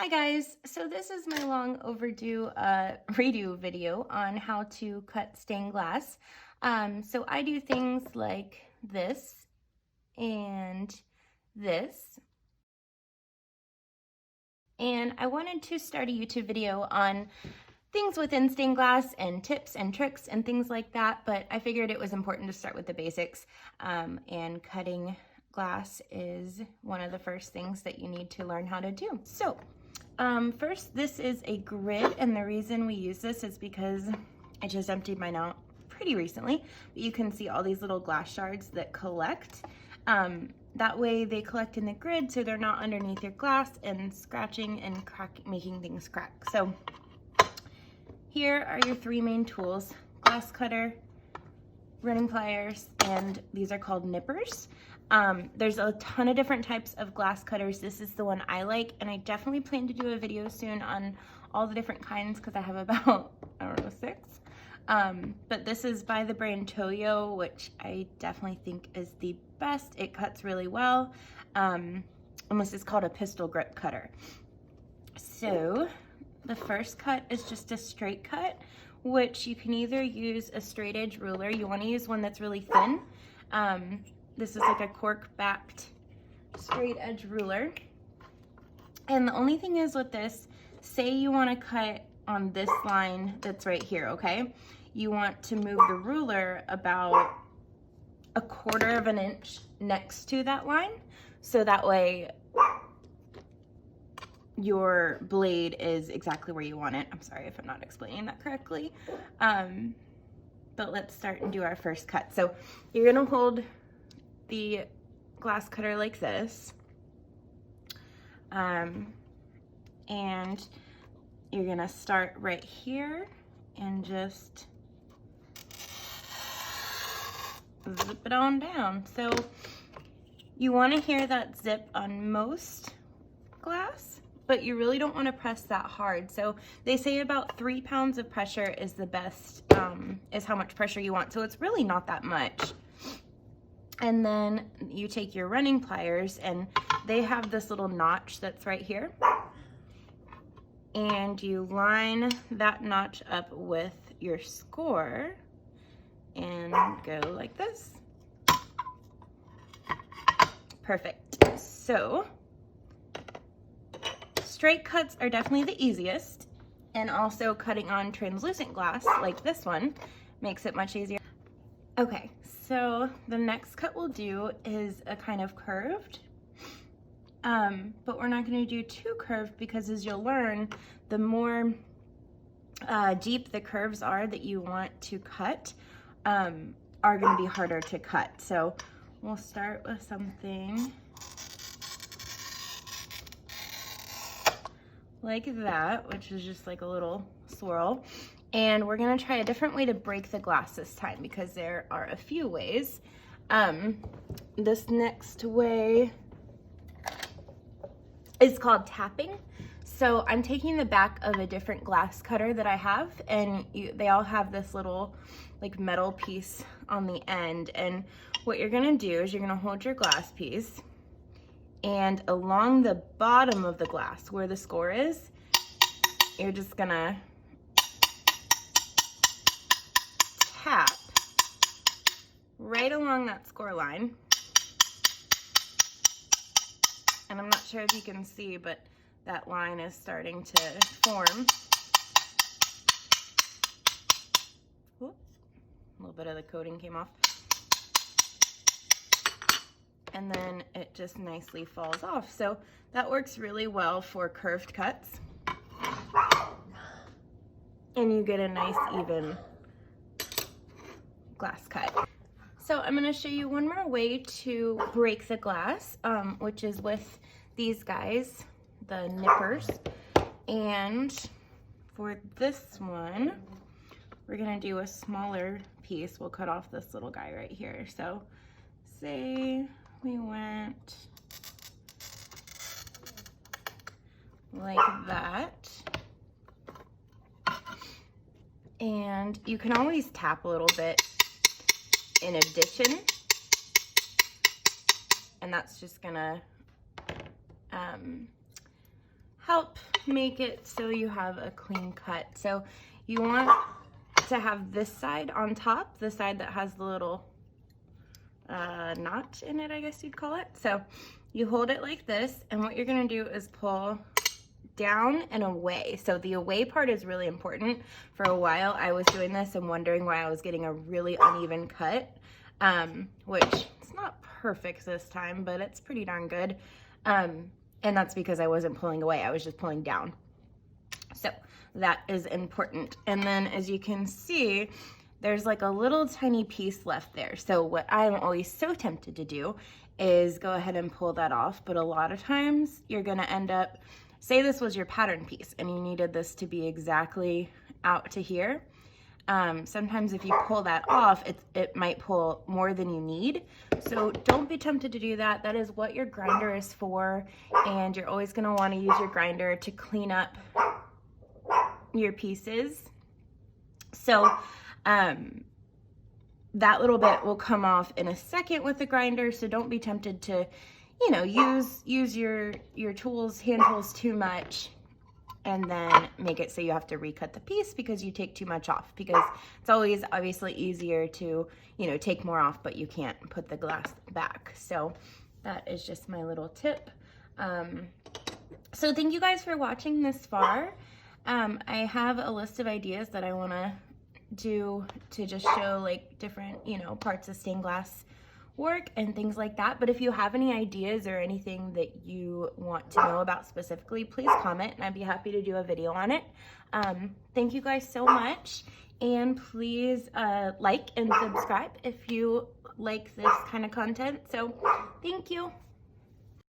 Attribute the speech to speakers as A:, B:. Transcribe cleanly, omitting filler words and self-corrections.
A: Hi guys, so this is my long overdue redo video on how to cut stained glass. So I do things like this and this. And I wanted to start a YouTube video on things within stained glass and tips and tricks and things like that, but I figured it was important to start with the basics, and cutting glass is one of the first things that you need to learn how to do. So first, this is a grid, and the reason we use this is because I just emptied mine out pretty recently, but you can see all these little glass shards that collect. That way they collect in the grid so they're not underneath your glass and scratching and making things crack. So here are your three main tools: glass cutter, running pliers, and these are called nippers. There's a ton of different types of glass cutters. This is the one I like, and I definitely plan to do a video soon on all the different kinds because I have about, I don't know, 6. But this is by the brand Toyo, which I definitely think is the best. It cuts really well. And this is called a pistol grip cutter. So the first cut is just a straight cut, which you can either use a straight edge ruler. You want to use one that's really thin. This is like a cork-backed straight edge ruler. And the only thing is with this, say you want to cut on this line that's right here, okay? You want to move the ruler about 1/4 of an inch next to that line, so that way your blade is exactly where you want it. I'm sorry if I'm not explaining that correctly. But let's start and do our first cut. So you're gonna hold the glass cutter like this, and you're gonna start right here and just zip it on down. So you want to hear that zip on most glass, but you really don't want to press that hard. So they say about 3 pounds of pressure is the best, is how much pressure you want. So it's really not that much. And then you take your running pliers, and they have this little notch that's right here. And you line that notch up with your score and go like this. Perfect. So straight cuts are definitely the easiest, and also cutting on translucent glass like this one makes it much easier. Okay, so the next cut we'll do is a kind of curved, but we're not going to do too curved because, as you'll learn, the more deep the curves are that you want to cut are going to be harder to cut. So we'll start with something like that, which is just like a little swirl. And we're gonna try a different way to break the glass this time because there are a few ways. This next way is called tapping. So I'm taking the back of a different glass cutter that I have, and they all have this little like metal piece on the end. And what you're gonna do is you're gonna hold your glass piece, and along the bottom of the glass where the score is, you're just gonna tap right along that score line. And I'm not sure if you can see, but that line is starting to form. Whoop. A little bit of the coating came off. And then it just nicely falls off. So that works really well for curved cuts. And you get a nice even glass cut. So I'm gonna show you one more way to break the glass, which is with these guys, the nippers. And for this one, we're gonna do a smaller piece. We'll cut off this little guy right here. So say we went like that. And you can always tap a little bit in addition, and that's just gonna help make it so you have a clean cut. So you want to have this side on top, the side that has the little notch in it, I guess you'd call it. So you hold it like this, and what you're gonna do is pull down and away. So the away part is really important. For a while I was doing this and wondering why I was getting a really uneven cut, which it's not perfect this time, but it's pretty darn good. And that's because I wasn't pulling away, I was just pulling down. So that is important. And then as you can see, there's like a little tiny piece left there. So what I'm always so tempted to do is go ahead and pull that off. But a lot of times you're gonna end up, say this was your pattern piece and you needed this to be exactly out to here. Sometimes if you pull that off, it might pull more than you need. So don't be tempted to do that. That is what your grinder is for. And you're always gonna wanna use your grinder to clean up your pieces. So that little bit will come off in a second with the grinder, so don't be tempted to, you know, use your tools, hand tools too much and then make it so you have to recut the piece because you take too much off, because it's always obviously easier to, you know, take more off, but you can't put the glass back. So that is just my little tip. So thank you guys for watching this far. I have a list of ideas that I want to do to just show like different, you know, parts of stained glass work and things like that. But if you have any ideas or anything that you want to know about specifically, please comment and I'd be happy to do a video on it. Thank you guys so much, and please like and subscribe if you like this kind of content. So thank you.